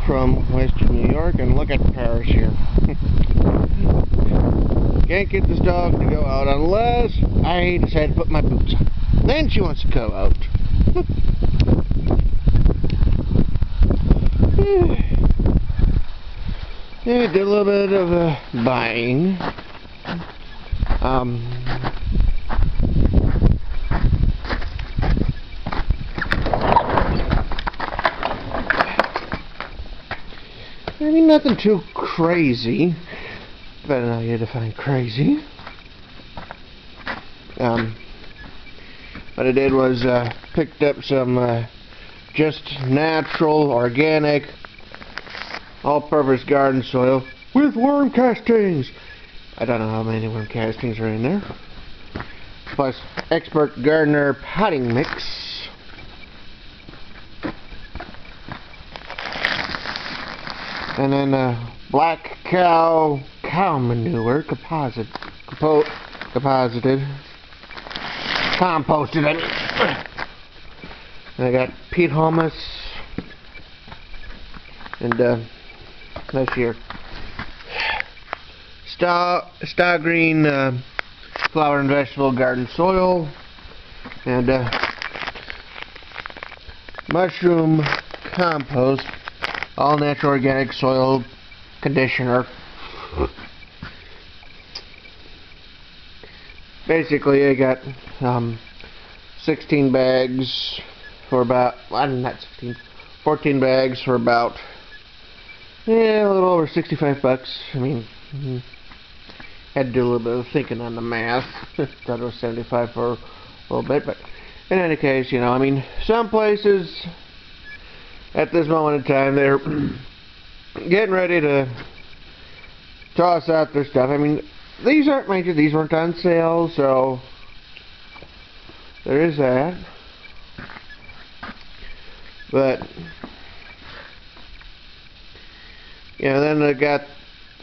from Western New York, and look at Paris here. Can't get this dog to go out unless I decide to put my boots on. Then she wants to go out. Yeah, did a little bit of buying. I mean, nothing too crazy. Depending on how you define crazy. What I did was picked up some just natural, organic, all-purpose garden soil with worm castings. I don't know how many worm castings are in there. Plus expert gardener potting mix. And then black cow manure composited, composted. I mean, and I got peat humus and this year star green flower and vegetable garden soil and mushroom compost, all natural organic soil conditioner. Basically, I got 16 bags for about, well, not 16, 14 bags for about, a little over 65 bucks. I mean, had to do a little bit of thinking on the math. Thought it was 75 for a little bit, but in any case, you know, I mean, some places at this moment in time, they're getting ready to toss out their stuff. I mean, these aren't major, these weren't on sale, so there is that. But you know, then I got,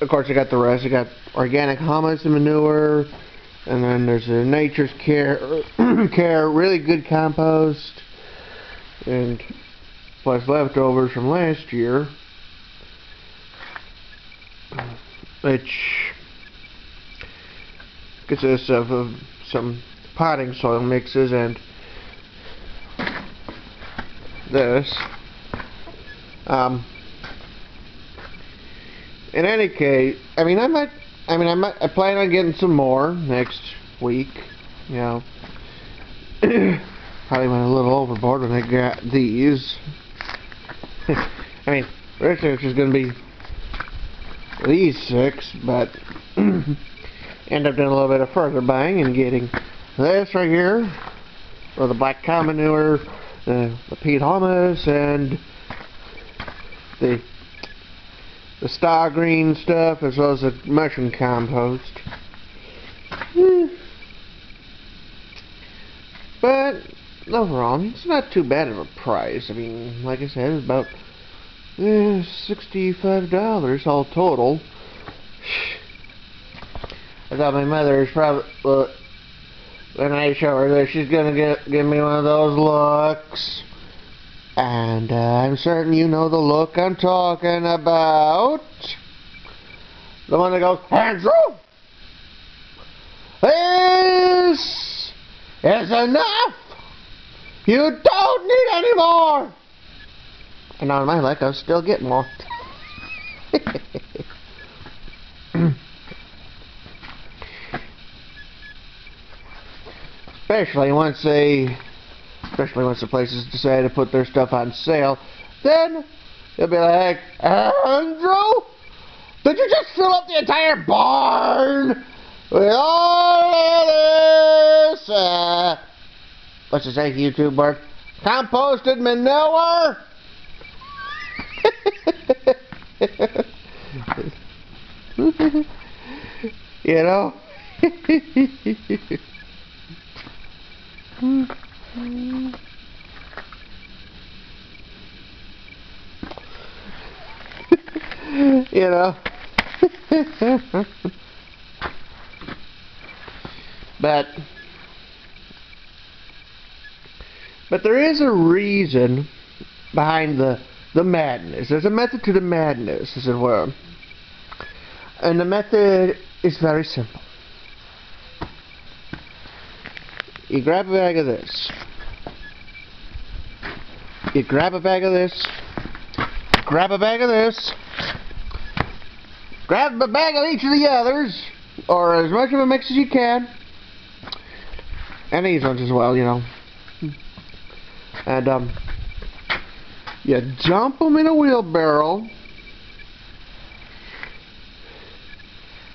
of course, I got the rest. I got organic humus and manure, and then there's a Nature's Care, really good compost, and plus leftovers from last year, which consists of some potting soil mixes and this. In any case, I plan on getting some more next week. You know, probably went a little overboard when I got these. I mean, research is going to be these 6, but end up doing a little bit of further buying and getting this right here, or the black cow manure, the peat humus, and the star green stuff, as well as the mushroom compost. But overall, it's not too bad of a price. I mean, like I said, it's about $65 all total. I thought my mother is probably, when I show her that, she's gonna give me one of those looks, and I'm certain you know the look I'm talking about. The one that goes, Andrew, this is enough. You don't need any more. And on my luck, I'll still get more. Especially once the places decide to put their stuff on sale, then they'll be like, Andrew, did you just fill up the entire barn with all this, what's it say, YouTube word? Composted manure? You know? You know? But there is a reason behind the the madness. There's a method to the madness, as it were. And the method is very simple. You grab a bag of this. You grab a bag of this. Grab a bag of this. Grab a bag of each of the others, or as much of a mix as you can. And these ones as well, you know. And you dump them in a wheelbarrow.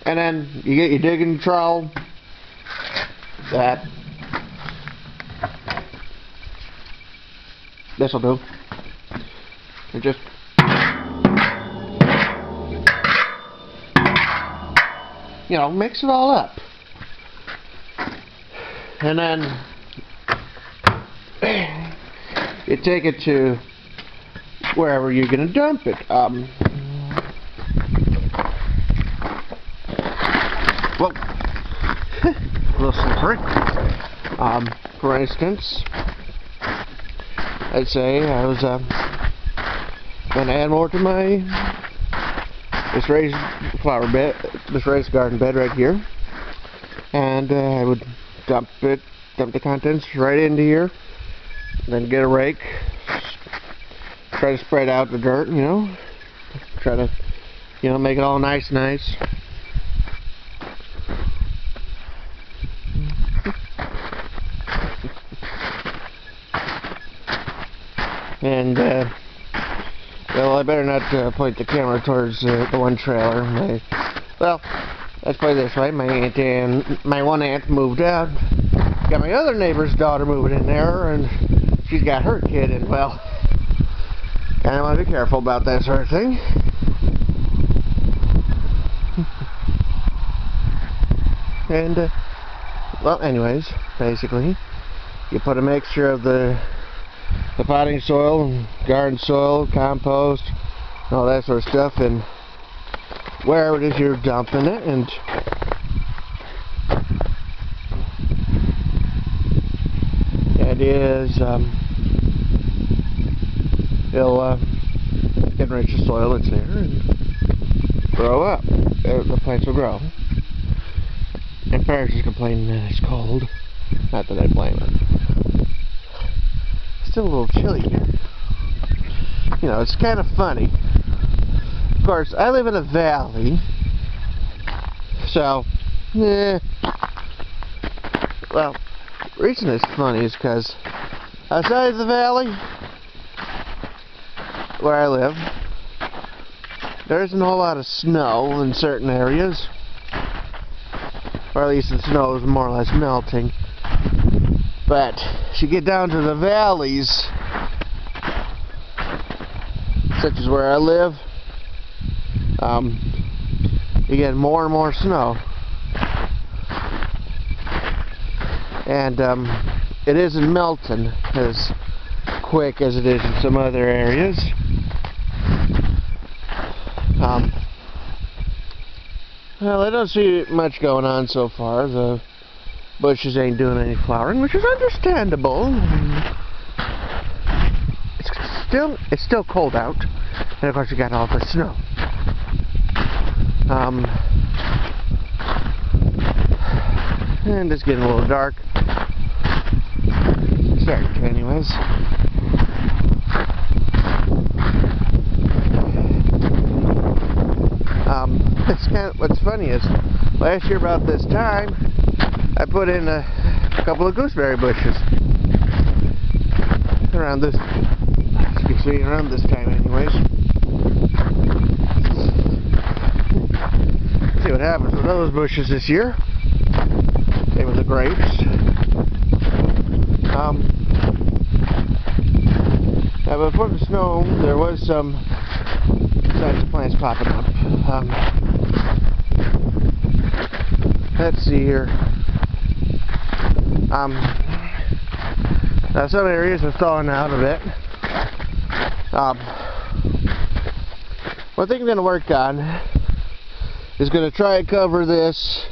And then you get your digging trowel. This'll do. And just mix it all up. And then you take it to wherever you're gonna dump it. Well, a little slippery. For instance, I'd say I was gonna add more to my this raised flower bed, this raised garden bed right here, and I would dump the contents right into here, then get a rake, try to spread out the dirt, try to make it all nice. And well, I better not point the camera towards the one trailer. Well, let's put it this way: my one aunt moved out, got my other neighbor's daughter moving in there, and she's got her kid, and well, kind of want to be careful about that sort of thing. And well, anyways, basically, you put a mixture of the potting soil, garden soil, compost, and all that sort of stuff, and wherever it is you're dumping it, and it is it'll enrich the soil that's there and grow up. The plants will grow. And Paris is complaining that it's cold. Not that I blame her. Still a little chilly here. It's kind of funny. Of course, I live in a valley, so well, the reason it's funny is because outside the valley where I live, there isn't a whole lot of snow in certain areas, or at least the snow is more or less melting. But as you get down to the valleys, such as where I live, you get more and more snow. And it isn't melting as quick as it is in some other areas. Well, I don't see much going on so far. The bushes ain't doing any flowering, which is understandable. It's still cold out, and of course you got all the snow. And it's getting a little dark. Sorry, anyways. What's funny is, last year about this time, I put in a couple of gooseberry bushes. Around this, as you can see, around this time anyways. See what happens with those bushes this year. Same with the grapes. Now before the snow, there was some signs of plants popping up. Let's see here. Now some areas are thawing out a bit. One thing I'm going to work on is going to try and cover this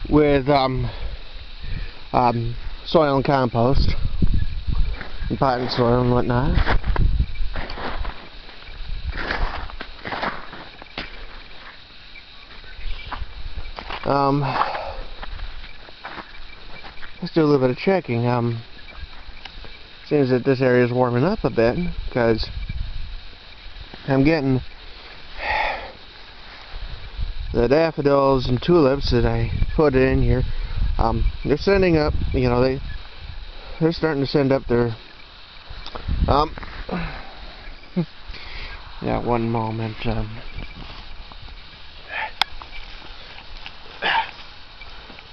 with soil and compost and potting soil and whatnot. let's do a little bit of checking. Seems that this area is warming up a bit because I'm getting the daffodils and tulips that I put in here. They're sending up, you know, they're starting to send up their yeah, one moment.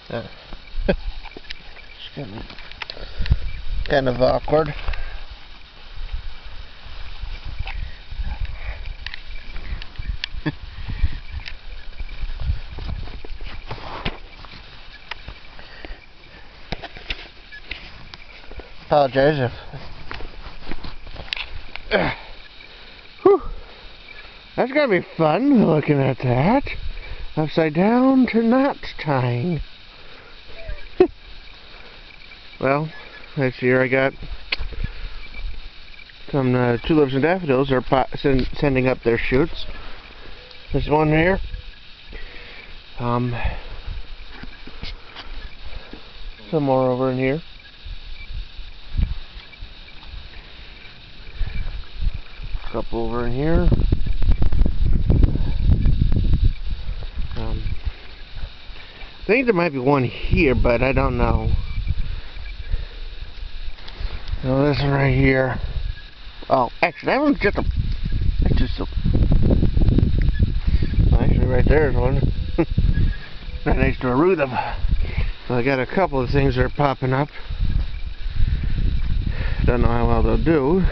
It's kind of awkward. Apologize if whew. That's gonna be fun looking at that. Upside down to knot tying. Well, this year I got some tulips and daffodils are sending up their shoots. This one here. Some more over in here. A couple over in here. I think there might be one here, but I don't know. So this one right here. Oh, actually, that one's just a. That's just a. Well, actually, right there's one. Right next to a rhubarb. So I got a couple of things that are popping up. Don't know how well they'll do.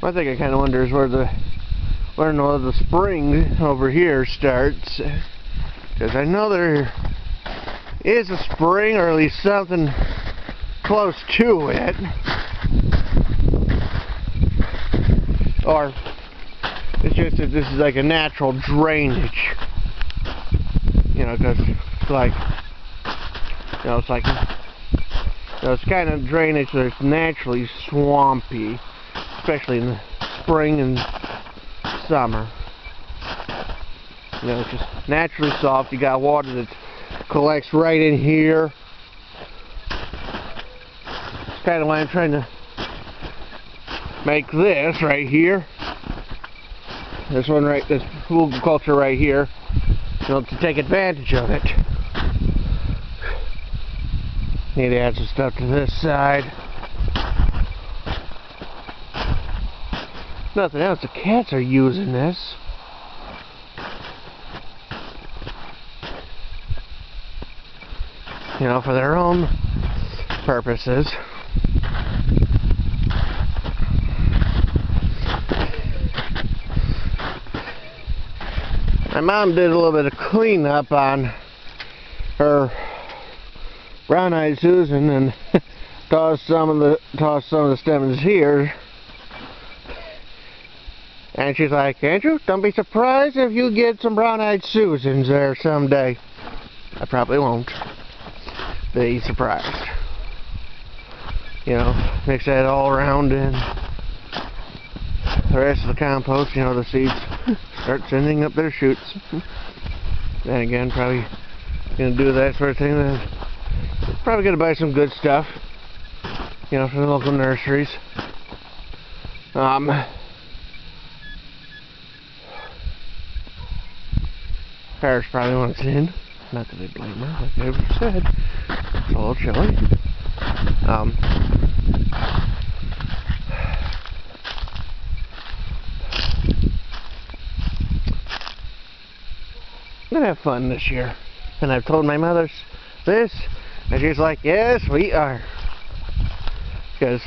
One thing I kind of wonder is where the spring over here starts, because I know there is a spring, or at least something close to it, or it's just that this is like a natural drainage, you know, because it's like, you know, it's like, you know, it's kind of drainage that's naturally swampy, especially in the spring and summer. You know, it's just naturally soft. You got water that collects right in here. It's kind of why I'm trying to make this right here. This one right, this culture right here, you know, to take advantage of it. Need to add some stuff to this side. Nothing else, the cats are using this. You know, for their own purposes. My mom did a little bit of cleanup on her brown-eyed Susan and tossed some of the stems here. And she's like, Andrew, don't be surprised if you get some brown-eyed Susans there someday. I probably won't be surprised. You know, mix that all around and the rest of the compost, you know, the seeds start sending up their shoots. Then again, probably gonna do that sort of thing. Then probably gonna buy some good stuff, you know, from the local nurseries. Paris probably wants in. Not that I blame her, like I ever said. It's a little chilly. I'm gonna have fun this year. And I've told my mother this, and she's like, yes, we are. Because,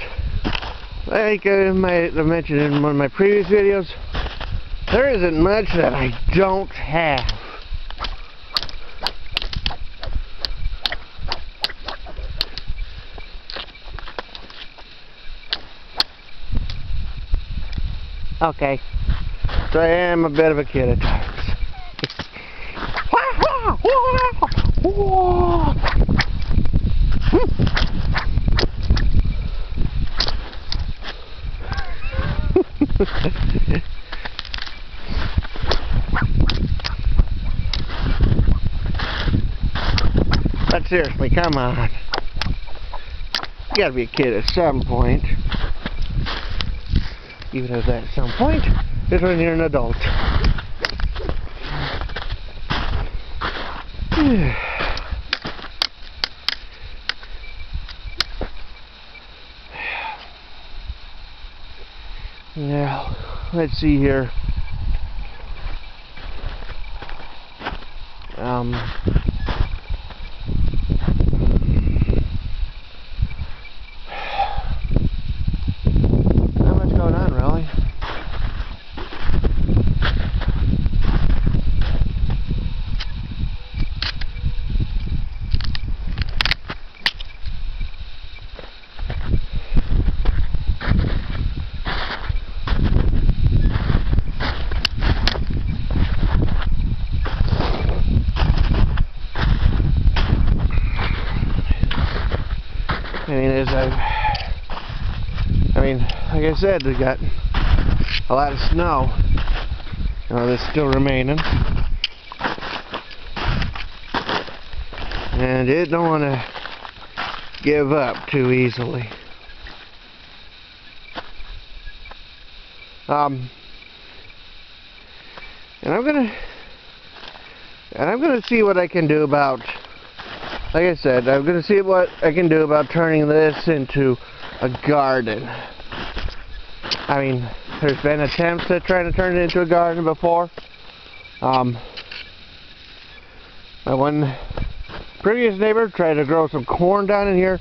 like I might have mentioned in one of my previous videos, there isn't much that I don't have. Okay, so I am a bit of a kid at times. But seriously, come on. You gotta be a kid at some point. Even if that at some point is when you're an adult. Now, let's see here. Not much going on, really. Like I said, we got a lot of snow, that's still remaining, and it don't want to give up too easily. And I'm gonna see what I can do about. Like I said, I'm gonna see what I can do about turning this into a garden. I mean, there's been attempts at trying to turn it into a garden before. My one previous neighbor tried to grow some corn down in here.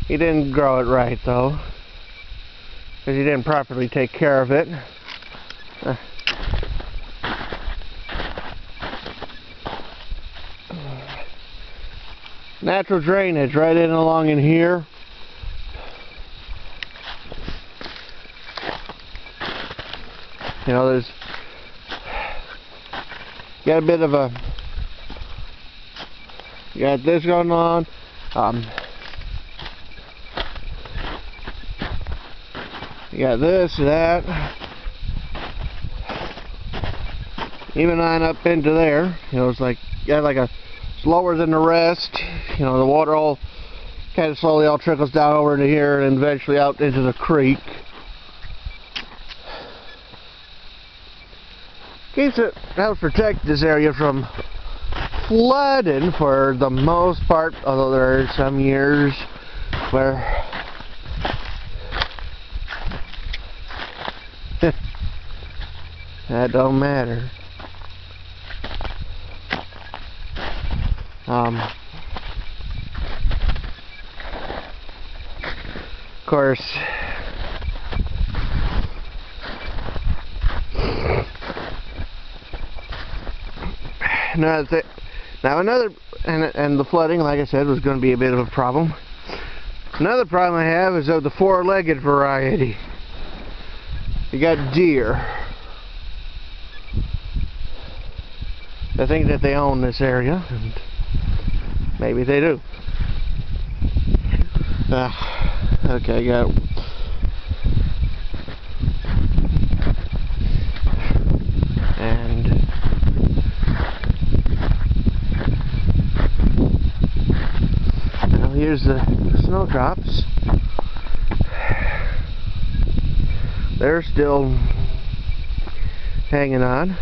He didn't grow it right though, because he didn't properly take care of it. Natural drainage right in along in here. There's got a bit of a, you got this going on. You got this, that, even on up into there. It's like, you got like a, it's lower than the rest. The water all kind of slowly all trickles down over into here and eventually out into the creek. It helps protect this area from flooding for the most part, although there are some years where that don't matter. Of course, now another, and the flooding, like I said, was going to be a bit of a problem. Another problem I have is of the four-legged variety. You got deer. I think that they own this area, and maybe they do. Okay, I got. Here's the snowdrops. They're still hanging on.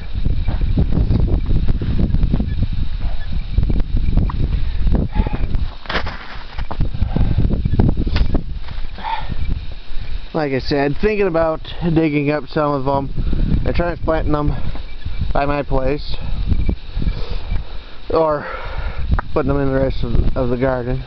Like I said, thinking about digging up some of them and transplanting them by my place, or putting them in the rest of the garden.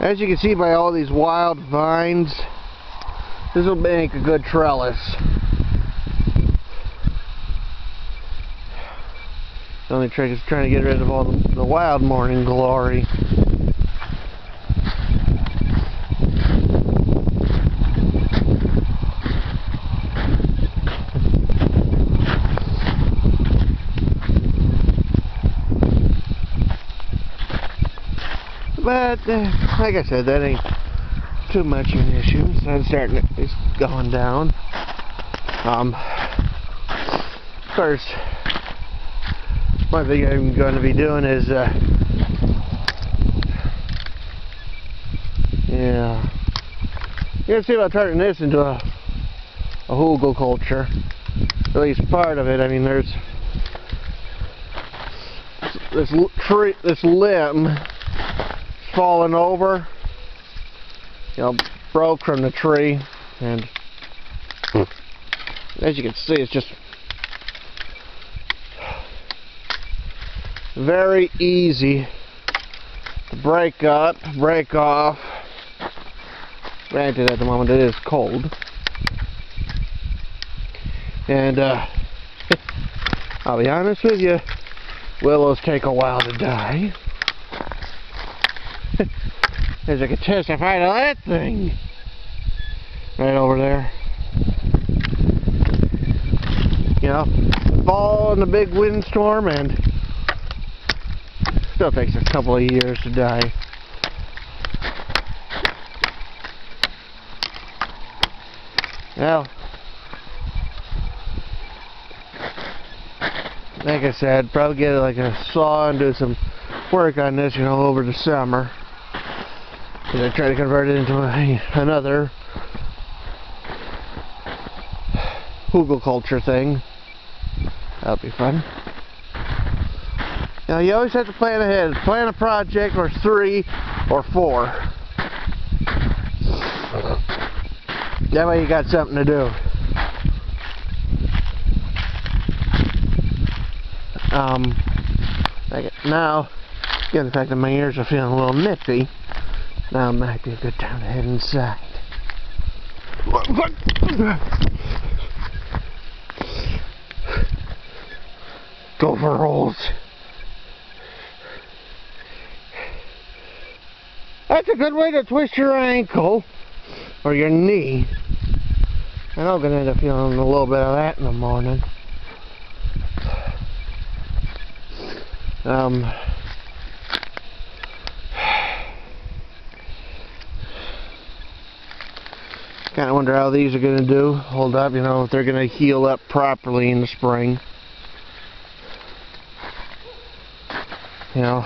As you can see by all these wild vines, this will make a good trellis. The only trick is trying to get rid of all the wild morning glory. But, like I said, that ain't too much of an issue. Sun's it's going down. First, one thing I'm going to be doing is, yeah, you can see about turning this into a hugelkultur. At least part of it. I mean, there's this tree, this limb fallen over, you know, broke from the tree, and as you can see, it's just very easy to break up, break off. Granted, at the moment it is cold, and I'll be honest with you, willows take a while to die. As I can testify to that thing right over there. You know, fall in a big windstorm and still takes a couple of years to die. Well, like I said, probably get like a saw and do some work on this, you know, over the summer. And I try to convert it into another hugelkultur thing. That'll be fun. Now you always have to plan ahead. Plan a project or 3 or 4. That way you got something to do. Like now, given the fact that my ears are feeling a little nippy, now might be a good time to head inside. Gopher rolls. That's a good way to twist your ankle or your knee. And I'm gonna end up feeling a little bit of that in the morning. Kind of wonder how these are going to hold up, you know, if they're going to heal up properly in the spring. You know.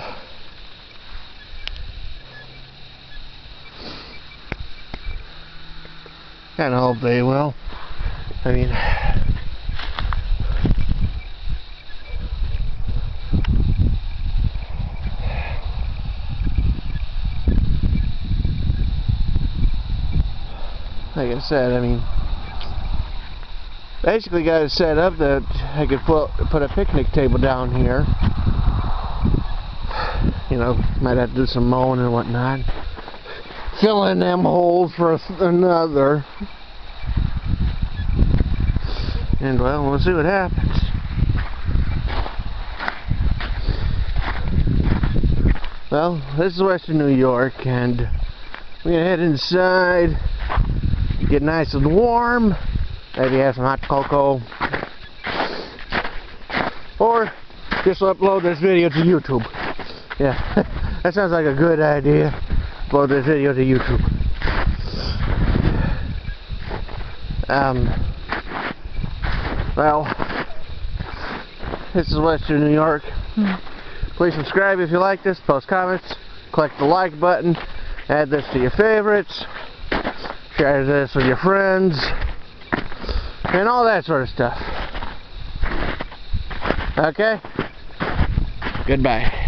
Kind of hope they will. I mean, like I said, I mean, basically got it set up that I could put a picnic table down here. You know, might have to do some mowing and whatnot. Fill in them holes for another. And well, we'll see what happens. Well, this is Western New York, and we're gonna head inside. Get nice and warm, maybe have some hot cocoa, or just upload this video to YouTube. Yeah, that sounds like a good idea. Upload this video to YouTube. Well, this is Western New York. Please subscribe if you like this, post comments, click the like button, add this to your favorites. Share this with your friends, and all that sort of stuff. Okay? Goodbye.